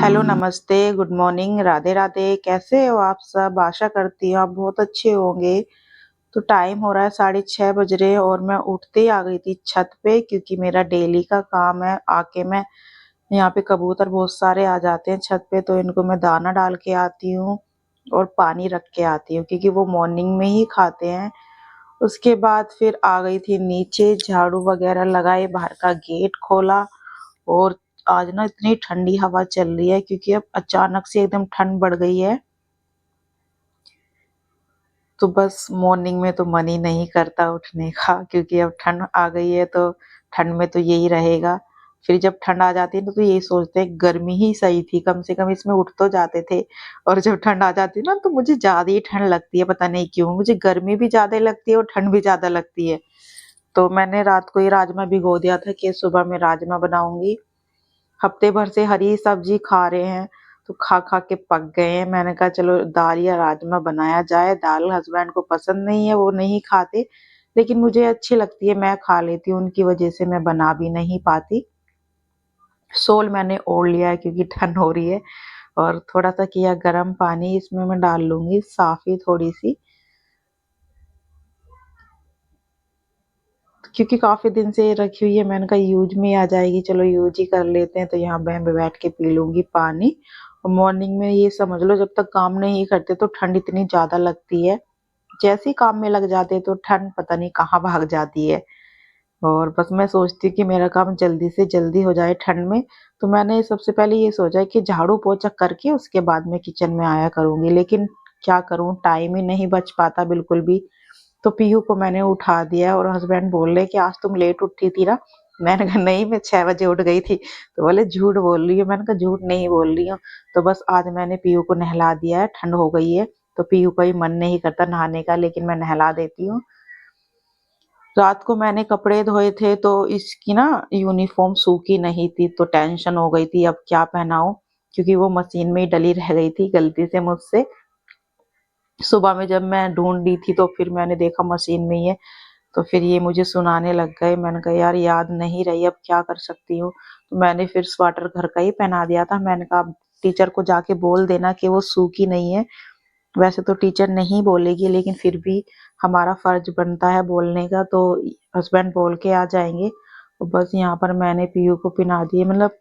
Hello, नमस्ते, good morning, Radhe Radhe. कैसे हो आप सब? आशा करती हूँ आप बहुत अच्छे होंगे। तो टाइम हो रहा है 6:30 बज रहे हैं और मैं उठते ही आ गई थी छत पे, क्योंकि मेरा डेली का काम है। आके मैं यहाँ पे कबूतर बहुत सारे आ जाते हैं छत पे, तो इनको मैं दाना डाल के आती हूँ और पानी रख के आती हूँ, क्योंकि वो मॉर्निंग में ही खाते हैं। उसके बाद फिर आ गई थी नीचे, झाड़ू वगैरह लगाए, बाहर का गेट खोला। और आज ना इतनी ठंडी हवा चल रही है, क्योंकि अब अचानक से एकदम ठंड बढ़ गई है। तो बस मॉर्निंग में तो मन ही नहीं करता उठने का, क्योंकि अब ठंड आ गई है, तो ठंड में तो यही रहेगा। फिर जब ठंड आ जाती है ना, तो यही सोचते हैं गर्मी ही सही थी, कम से कम इसमें उठ तो जाते थे। और जब ठंड आ जाती है ना, तो मुझे ज्यादा ही ठंड लगती है, पता नहीं क्यों मुझे गर्मी भी ज्यादा लगती है और ठंड भी ज्यादा लगती है। तो मैंने रात को ही राजमा भिगो दिया था कि सुबह में राजमा बनाऊंगी। हफ्ते भर से हरी सब्जी खा रहे हैं, तो खा खा के पक गए हैं। मैंने कहा चलो दाल या राजमा बनाया जाए। दाल हस्बैंड को पसंद नहीं है, वो नहीं खाते, लेकिन मुझे अच्छी लगती है, मैं खा लेती हूँ। उनकी वजह से मैं बना भी नहीं पाती। सोल मैंने ओढ़ लिया है, क्योंकि ठंड हो रही है। और थोड़ा सा किया गर्म पानी, इसमें मैं डाल लूंगी साफी थोड़ी सी, क्योंकि काफी दिन से रखी हुई है। मैंने कहा यूज में आ जाएगी, चलो यूज ही कर लेते हैं। तो यहाँ मैं बैठ के पी लूंगी पानी। और मॉर्निंग में ये समझ लो, जब तक काम नहीं करते तो ठंड इतनी ज्यादा लगती है। जैसे ही काम में लग जाते तो ठंड पता नहीं कहाँ भाग जाती है। और बस मैं सोचती हूँ कि मेरा काम जल्दी से जल्दी हो जाए ठंड में। तो मैंने सबसे पहले ये सोचा कि झाड़ू पोछा करके उसके बाद में किचन में आया करूंगी, लेकिन क्या करूं, टाइम ही नहीं बच पाता बिल्कुल भी। तो पीहू को मैंने उठा दिया, और हस्बैंड बोल रहे कि आज तुम लेट उठी थी ना। मैंने कहा नहीं, मैं 6 बजे उठ गई थी। तो बोले झूठ बोल रही हो। मैंने कहा झूठ नहीं बोल रही हूँ। तो बस आज मैंने पीहू को नहला दिया है, ठंड हो गई है। तो पीहू का भी मन नहीं करता नहाने का, लेकिन मैं नहला देती हूँ। रात को मैंने कपड़े धोए थे, तो इसकी ना यूनिफॉर्म सूखी नहीं थी, तो टेंशन हो गई थी अब क्या पहनाऊं, क्योंकि वो मशीन में ही डली रह गई थी गलती से मुझसे। सुबह में जब मैं ढूंढ ली थी, तो फिर मैंने देखा मशीन में ही है। तो फिर ये मुझे सुनाने लग गए। मैंने कहा यार याद नहीं रही, अब क्या कर सकती हूँ। तो मैंने फिर स्वेटर घर का ही पहना दिया था। मैंने कहा अब टीचर को जाके बोल देना कि वो सूखी नहीं है। वैसे तो टीचर नहीं बोलेगी, लेकिन फिर भी हमारा फर्ज बनता है बोलने का। तो हस्बैंड बोल के आ जाएंगे। तो बस यहाँ पर मैंने पीयू को पहना दिए, मतलब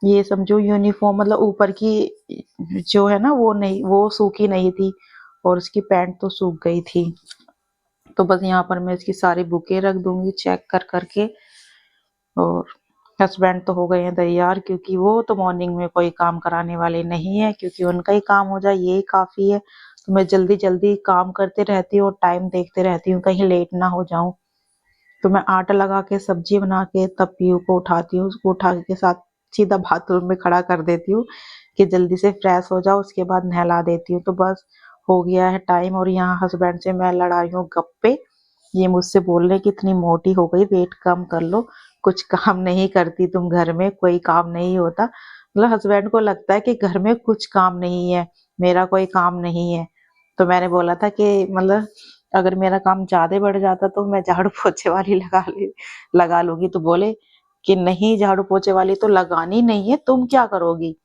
ये समझो यूनिफॉर्म, मतलब ऊपर की जो है ना, वो नहीं, वो सूखी नहीं थी। और उसकी पैंट तो सूख गई थी। तो बस यहाँ पर मैं इसकी सारी बुकें रख दूंगी चेक कर करके। और हस्बैंड तो हो गए हैं तैयार, क्योंकि वो तो मॉर्निंग में कोई काम कराने वाले नहीं है, क्योंकि उनका ही काम हो जाए यही काफी है। तो मैं जल्दी जल्दी काम करते रहती हूँ और टाइम देखते रहती हूँ, कहीं लेट ना हो जाऊं। तो मैं आटा लगा के सब्जी बना के तब पीयू को उठाती हूँ। उसको उठा के साथ सीधा बाथरूम में खड़ा कर देती हूँ कि जल्दी से फ्रेश हो जाओ, उसके बाद नहला देती हूँ। तो बस हो गया है टाइम। और यहाँ हस्बैंड से मैं लड़ाई हूँ गप्पे। ये मुझसे बोल रहे कि इतनी मोटी हो गई, वेट कम कर लो, कुछ काम नहीं करती तुम, घर में कोई काम नहीं होता। मतलब हस्बैंड को लगता है कि घर में कुछ काम नहीं है, मेरा कोई काम नहीं है। तो मैंने बोला था कि मतलब अगर मेरा काम ज्यादा बढ़ जाता तो मैं झाड़ू पोछे वाली लगा लूंगी। तो बोले कि नहीं, झाड़ू पोछे वाली तो लगानी नहीं है, तुम क्या करोगी,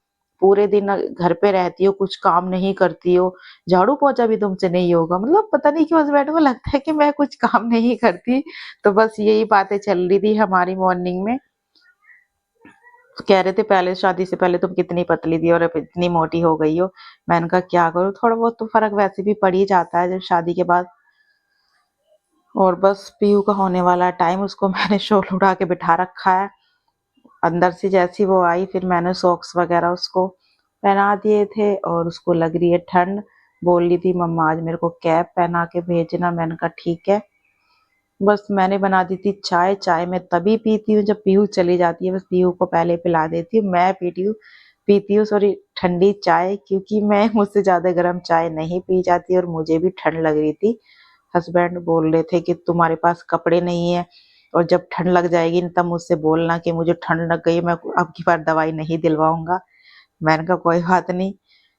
पूरे दिन घर पे रहती हो, कुछ काम नहीं करती हो, झाड़ू पोछा भी तुमसे नहीं होगा। मतलब पता नहीं क्यों हस्बैंड को लगता है कि मैं कुछ काम नहीं करती। तो बस यही बातें चल रही थी हमारी मॉर्निंग में। कह रहे थे पहले, शादी से पहले तुम कितनी पतली थी और अब इतनी मोटी हो गई हो। मैंने कहा क्या करूं, थोड़ा बहुत तो फर्क वैसे भी पड़ ही जाता है जब शादी के बाद। और बस पीयू का होने वाला टाइम, उसको मैंने शॉल उड़ा के बिठा रखा है। अंदर से जैसी वो आई, फिर मैंने सॉक्स वगैरह उसको पहना दिए थे। और उसको लग रही है ठंड, बोल रही थी मम्मा आज मेरे को कैप पहना के भेजना। मैंने कहा ठीक है। बस मैंने बना दी थी चाय। चाय मैं तभी पीती हूँ जब पीहू चली जाती है, बस पीहू को पहले पिला देती हूँ। मैं पीती हूँ सॉरी, ठंडी चाय, क्योंकि मैं मुझसे ज्यादा गर्म चाय नहीं पी जाती, और मुझे भी ठंड लग रही थी। हस्बैंड बोल रहे थे कि तुम्हारे पास कपड़े नहीं है, और जब ठंड लग जाएगी न तब मुझसे बोलना कि मुझे ठंड लग गई, मैं अब की बार दवाई नहीं दिलवाऊंगा। मैंने कहा कोई बात नहीं,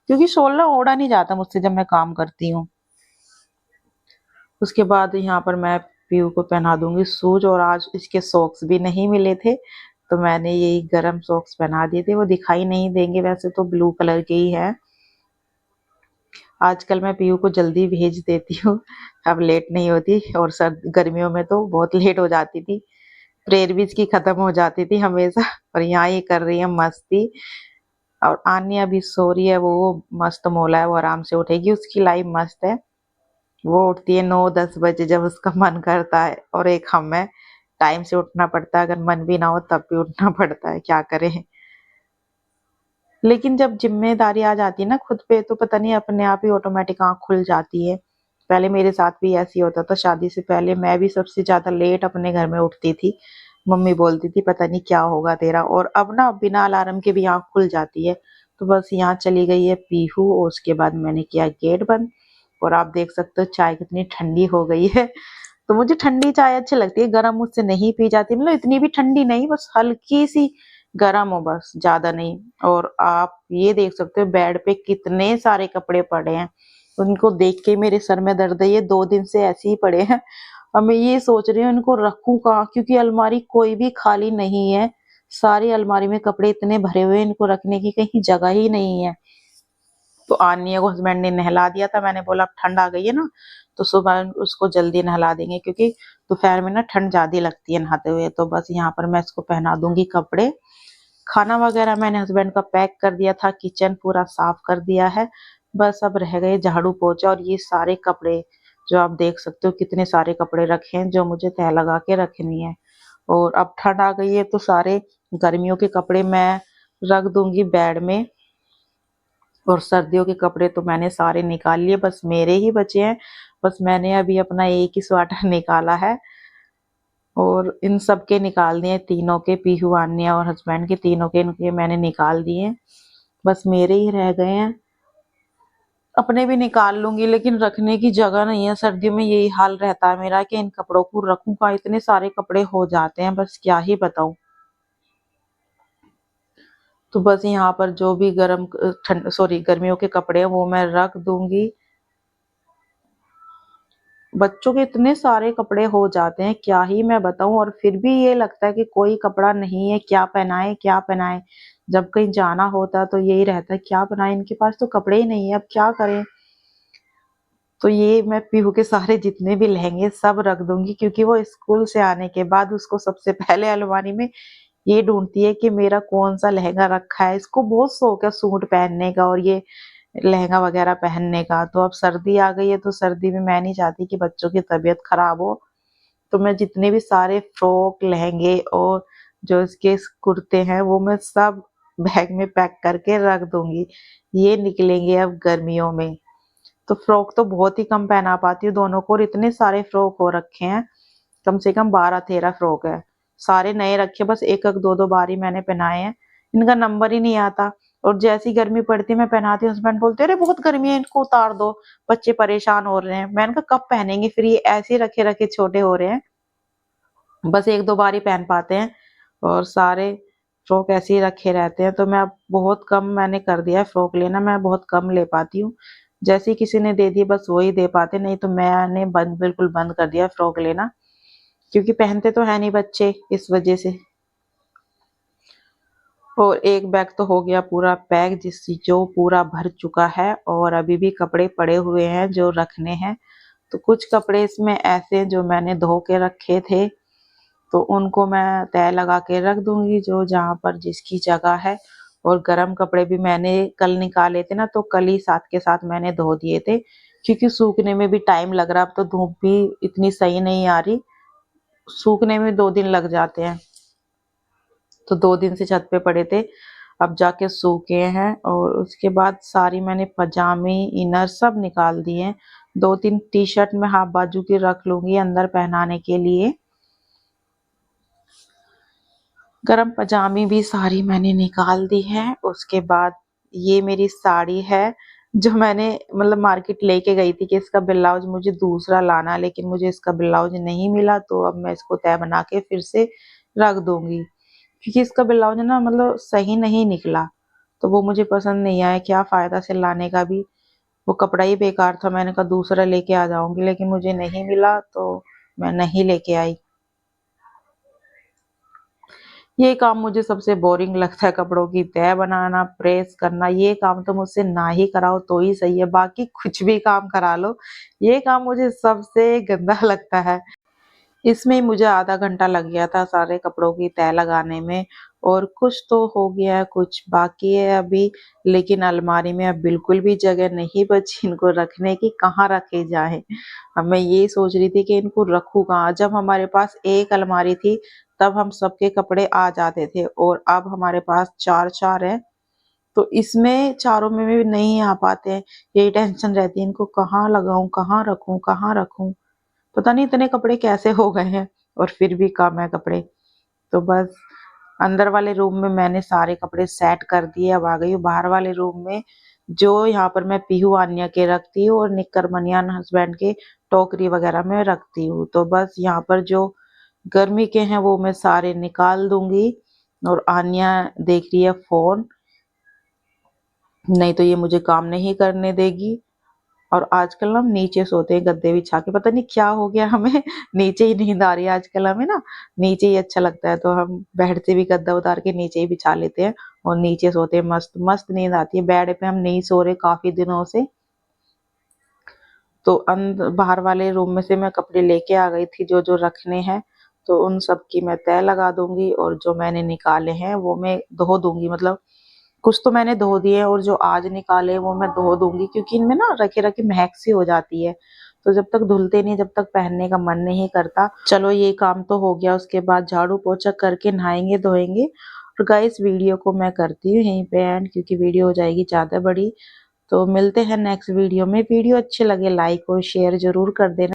क्योंकि शोल ना ओढ़ा नहीं जाता मुझसे जब मैं काम करती हूँ। उसके बाद यहाँ पर मैं पीयू को पहना दूंगी शूज। और आज इसके सॉक्स भी नहीं मिले थे, तो मैंने यही गरम सॉक्स पहना दिए थे। वो दिखाई नहीं देंगे, वैसे तो ब्लू कलर के ही है। आजकल मैं पीहू को जल्दी भेज देती हूँ, अब लेट नहीं होती। और सर्द गर्मियों में तो बहुत लेट हो जाती थी, प्रेयर भी इसकी खत्म हो जाती थी हमेशा। और यहाँ ये कर रही है मस्ती। और आन्या अभी सो रही है, वो मस्त मौला है, वो आराम से उठेगी, उसकी लाइफ मस्त है। वो उठती है 9-10 बजे जब उसका मन करता है। और एक हम है, टाइम से उठना पड़ता है, अगर मन भी ना हो तब भी उठना पड़ता है, क्या करें। लेकिन जब जिम्मेदारी आ जाती है ना खुद पे, तो पता नहीं अपने आप ही ऑटोमेटिक आँख खुल जाती है। पहले मेरे साथ भी ऐसे ही होता था, शादी से पहले मैं भी सबसे ज़्यादा लेट अपने घर में उठती थी। मम्मी बोलती थी पता नहीं क्या होगा तेरा, और अब ना बिना अलार्म के भी आँख खुल जाती है। तो बस यहाँ चली गई है पीहू, और उसके बाद मैंने किया गेट बंद। और आप देख सकते हो चाय कितनी ठंडी हो गई है। तो मुझे ठंडी चाय अच्छी लगती है, गरम मुझसे नहीं पी जाती, मतलब इतनी भी ठंडी नहीं, बस हल्की सी गरम हो, बस ज्यादा नहीं। और आप ये देख सकते हो बेड पे कितने सारे कपड़े पड़े हैं, उनको देख के मेरे सर में दर्द है। ये 2 दिन से ऐसे ही पड़े हैं। अब मैं ये सोच रही हूँ इनको रखूं कहाँ, क्योंकि अलमारी कोई भी खाली नहीं है। सारी अलमारी में कपड़े इतने भरे हुए हैं, इनको रखने की कहीं जगह ही नहीं है। तो आनिया को हस्बैंड ने नहला दिया था, मैंने बोला अब ठंड आ गई है ना, तो सुबह उसको जल्दी नहला देंगे, क्योंकि दोपहर में ना ठंड ज्यादा लगती है नहाते हुए। तो बस यहाँ पर मैं इसको पहना दूंगी कपड़े। खाना वगैरह मैंने हस्बैंड का पैक कर दिया था, किचन पूरा साफ कर दिया है। बस अब रह गए झाड़ू पोछा और ये सारे कपड़े, जो आप देख सकते हो कितने सारे कपड़े रखे हैं, जो मुझे तह लगा के रखनी है। और अब ठंड आ गई है तो सारे गर्मियों के कपड़े मैं रख दूंगी बेड में। और सर्दियों के कपड़े तो मैंने सारे निकाल लिए, बस मेरे ही बचे हैं। बस मैंने अभी अपना एक ही स्वेटर निकाला है, और इन सब के निकाल दिए, तीनों के, पीहू, आन्या और हस्बैंड के, तीनों के इनके मैंने निकाल दिए। बस मेरे ही रह गए हैं, अपने भी निकाल लूंगी, लेकिन रखने की जगह नहीं है। सर्दियों में यही हाल रहता है मेरा कि इन कपड़ों को रखूं कहाँ, इतने सारे कपड़े हो जाते हैं, बस क्या ही बताऊं। तो बस यहाँ पर जो भी गर्म ठंड सॉरी गर्मियों के कपड़े हैं वो मैं रख दूंगी। बच्चों के इतने सारे कपड़े हो जाते हैं, क्या ही मैं बताऊं। और फिर भी ये लगता है कि कोई कपड़ा नहीं है, क्या पहनाए क्या पहनाए। जब कहीं जाना होता तो यही रहता है क्या पहनाए, इनके पास तो कपड़े ही नहीं है, अब क्या करें। तो ये मैं पीहू के सारे जितने भी लहंगे सब रख दूंगी, क्योंकि वो स्कूल से आने के बाद उसको सबसे पहले अलमारी में ये ढूंढती है कि मेरा कौन सा लहंगा रखा है। इसको बहुत शौक है सूट पहनने का और ये लहंगा वगैरह पहनने का। तो अब सर्दी आ गई है, तो सर्दी में मैं नहीं चाहती कि बच्चों की तबीयत खराब हो। तो मैं जितने भी सारे फ्रॉक, लहंगे और जो इसके कुर्ते हैं वो मैं सब बैग में पैक करके रख दूंगी। ये निकलेंगे अब गर्मियों में। तो फ्रॉक तो बहुत ही कम पहना पाती हूँ दोनों को, और इतने सारे फ्रॉक हो रखे हैं, कम से कम 12-13 फ्रॉक है। सारे नए रखे, बस एक एक दो दो बार ही मैंने पहनाए हैं, इनका नंबर ही नहीं आता। और जैसी गर्मी पड़ती है मैं पहनाती हूँ, हस्बैंड बोलते अरे बहुत गर्मी है इनको उतार दो, बच्चे परेशान हो रहे हैं। मैंने कहा कब पहनेंगे फिर, ये ऐसे रखे रखे छोटे हो रहे हैं, बस एक दो बार ही पहन पाते हैं। और सारे फ्रॉक ऐसे ही रखे रहते हैं। तो मैं अब बहुत कम मैंने कर दिया है फ्रॉक लेना, मैं बहुत कम ले पाती हूँ। जैसे ही किसी ने दे दिए बस वही दे पाते, नहीं तो मैंने बिल्कुल बंद कर दिया फ्रॉक लेना, क्योंकि पहनते तो है नहीं बच्चे, इस वजह से। और एक बैग तो हो गया पूरा पैक, जो पूरा भर चुका है, और अभी भी कपड़े पड़े हुए हैं जो रखने हैं। तो कुछ कपड़े इसमें ऐसे जो मैंने धो के रखे थे, तो उनको मैं तय लगा के रख दूंगी, जो जहाँ पर जिसकी जगह है। और गर्म कपड़े भी मैंने कल निकाले थे ना, तो कल ही साथ के साथ मैंने धो दिए थे, क्योंकि सूखने में भी टाइम लग रहा। अब तो धूप भी इतनी सही नहीं आ रही, सूखने में 2 दिन लग जाते हैं। तो 2 दिन से छत पे पड़े थे, अब जाके सूखे हैं। और उसके बाद सारी मैंने पजामे, इनर सब निकाल दिए हैं। 2-3 टी शर्ट में हाफ बाजू की रख लूंगी अंदर पहनाने के लिए। गरम पजामी भी सारी मैंने निकाल दी है। उसके बाद ये मेरी साड़ी है, जो मैंने मतलब मार्केट लेके गई थी कि इसका ब्लाउज मुझे दूसरा लाना, लेकिन मुझे इसका ब्लाउज नहीं मिला। तो अब मैं इसको तय बना के फिर से रख दूंगी, क्योंकि इसका ब्लाउज ना मतलब सही नहीं निकला, तो वो मुझे पसंद नहीं आया। क्या फायदा से लाने का भी, वो कपड़ा ही बेकार था। मैंने कहा दूसरा लेके आ जाऊंगी, लेकिन मुझे नहीं मिला तो मैं नहीं लेके आई। ये काम मुझे सबसे बोरिंग लगता है, कपड़ों की तह बनाना, प्रेस करना। ये काम तो मुझसे ना ही कराओ तो ही सही है, बाकी कुछ भी काम करा लो, ये काम मुझे सबसे गंदा लगता है। इसमें ही मुझे आधा घंटा लग गया था सारे कपड़ों की तह लगाने में। और कुछ तो हो गया है, कुछ बाकी है अभी। लेकिन अलमारी में अब बिल्कुल भी जगह नहीं बची इनको रखने की, कहाँ रखे जाए। अब मैं ये सोच रही थी कि इनको रखूँ कहाँ। जब हमारे पास एक अलमारी थी तब हम सबके कपड़े आ जाते थे, और अब हमारे पास चार चार है, तो इसमें चारों में भी नहीं आ पाते हैं। यही टेंशन रहती है, इनको कहाँ लगाऊं, कहाँ रखूं, कहाँ रखूं। पता नहीं इतने कपड़े कैसे हो गए हैं, और फिर भी कम है कपड़े। तो बस अंदर वाले रूम में मैंने सारे कपड़े सेट कर दिए, अब आ गई हूँ बाहर वाले रूम में। जो यहाँ पर मैं पीहू आन्या के रखती हूँ और निक्कर बनियान हस्बैंड के टोकरी वगैरह में रखती हूँ। तो बस यहाँ पर जो गर्मी के हैं वो मैं सारे निकाल दूंगी। और आन्या देख रही है फोन, नहीं तो ये मुझे काम नहीं करने देगी। और आजकल ना हम नीचे सोते हैं गद्दे बिछा के, पता नहीं क्या हो गया हमें नीचे ही नींद आ रही है आजकल हमें ना, नीचे ही अच्छा लगता है। तो हम बेड से भी गद्दा उतार के नीचे ही बिछा लेते हैं और नीचे सोते हैं, मस्त मस्त नींद आती है। बेड पे हम नहीं सो रहे काफी दिनों से। तो बाहर वाले रूम में से मैं कपड़े लेके आ गई थी जो जो रखने हैं, तो उन सब की मैं तह लगा दूंगी। और जो मैंने निकाले हैं वो मैं धो दूंगी, मतलब कुछ तो मैंने धो दिए और जो आज निकाले वो मैं धो दूंगी, क्योंकि इनमें ना रखे रखे महक सी हो जाती है। तो जब तक धुलते नहीं, जब तक पहनने का मन नहीं करता। चलो ये काम तो हो गया, उसके बाद झाड़ू पोछा करके नहाएंगे धोएंगे। और गाइस वीडियो को मैं करती हूँ यहीं पे एंड, क्योंकि वीडियो हो जाएगी ज्यादा बड़ी। तो मिलते हैं नेक्स्ट वीडियो में। वीडियो अच्छे लगे लाइक और शेयर जरूर कर देना।